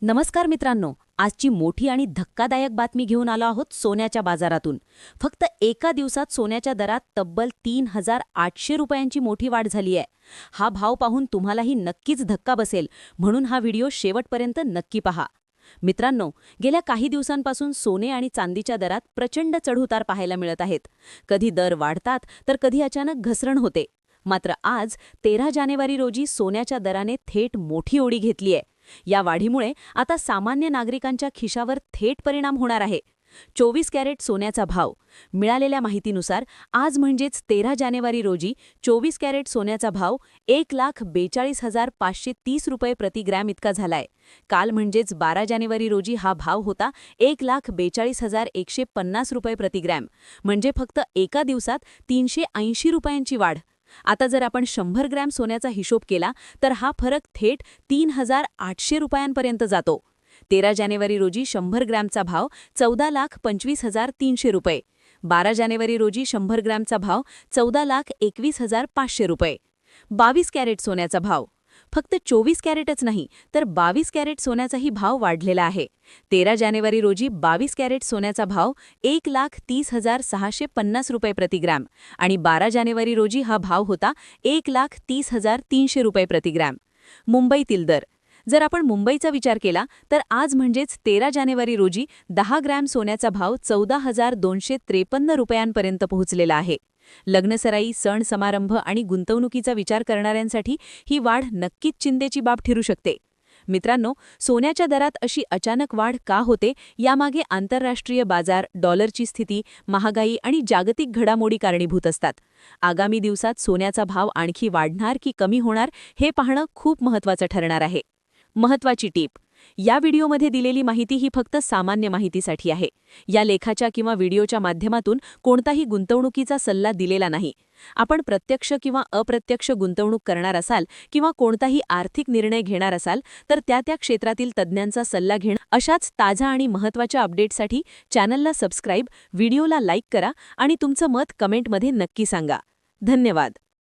नमस्कार मित्रांनो, आजची मोठी आणि धक्कादायक बातमी घेऊन आलो आहोत सोन्याच्या बाजारातून. फक्त एका दिवसात सोन्याच्या दरात तब्बल 3,800 रुपयांची मोठी वाढ झाली आहे. हा भाव पाहून तुम्हालाही नक्कीच धक्का बसेल, म्हणून हा व्हिडिओ शेवटपर्यंत नक्की पहा. मित्रांनो, गेल्या काही दिवसांपासून सोने आणि चांदीच्या दरात प्रचंड चढउतार पाहायला मिळत आहेत. कधी दर वाढतात तर कधी अचानक घसरण होते. मात्र आज 13 जानेवारी रोजी सोन्याच्या दराने थेट मोठी उडी घेतली आहे. या वाढीमुळे आता सामान्य नागरिकांच्या खिशावर थेट परिणाम होणार आहे. 24 कॅरेट सोन्याचा भाव. मिळालेल्या माहितीनुसार आज म्हणजेच 13 जानेवारी रोजी 24 कॅरेट सोन्याचा भाव 1,42,530 रुपये प्रति ग्रॅम इतका झालाय. काल म्हणजेच 12 जानेवारी रोजी हा भाव होता 1,42,150 रुपये प्रति ग्रॅम. म्हणजे फक्त एका दिवसात 380 रुपयांची वाढ. आता जर आपण 100 ग्रॅम सोन्याचा हिशोब केला तर हा फरक थेट 3,800 रुपयांपर्यंत जातो. 13 जानेवारी रोजी 100 ग्रॅमचा भाव 14,25,300 रुपये. 12 जानेवारी रोजी 100 ग्रॅमचा भाव 14,21,500 रुपये. 22 कॅरेट सोन्याचा भाव. फक्त 24 कॅरेटच नाही तर 22 कॅरेट सोन्याचाही भाव वाढलेला आहे. 13 जानेवारी रोजी 22 कॅरेट सोन्याचा भाव 1,30,650 रुपये प्रति ग्रॅम आणि 12 जानेवारी रोजी हा भाव होता 1,30,300 रुपये प्रति ग्रॅम. मुंबईतील दर. जर आपण मुंबईचा विचार केला तर आज म्हणजेच 13 जानेवारी रोजी 10 ग्रॅम सोन्याचा भाव 14,253 रुपयांपर्यंत पोहोचलेला आहे. लग्नसराई, सण समारंभ आणि गुंतवणुकीचा विचार करणाऱ्यांसाठी ही वाढ नक्कीच चिंतेची बाब ठरू शकते. मित्रांनो, सोन्याच्या दरात अशी अचानक वाढ का होते यामागे आंतरराष्ट्रीय बाजार, डॉलरची स्थिती, महागाई आणि जागतिक घडामोडी कारणीभूत असतात. आगामी दिवसात सोन्याचा भाव आणखी वाढणार की कमी होणार हे पाहणं खूप महत्त्वाचं ठरणार आहे. महत्त्वाची टीप. या व्हिडिओमध्ये दिलेली माहिती ही फक्त सामान्य माहितीसाठी आहे. या लेखाच्या किंवा व्हिडिओच्या माध्यमातून कोणताही गुंतवणुकीचा सल्ला दिलेला नाही. आपण प्रत्यक्ष किंवा अप्रत्यक्ष गुंतवणूक करणार असाल किंवा कोणताही आर्थिक निर्णय घेणार असाल तर त्या क्षेत्रातील तज्ज्ञांचा सल्ला घेणं. अशाच ताज्या आणि महत्त्वाच्या अपडेट्ससाठी चॅनलला सबस्क्राईब, व्हिडिओला लाईक करा आणि तुमचं मत कमेंटमध्ये नक्की सांगा. धन्यवाद.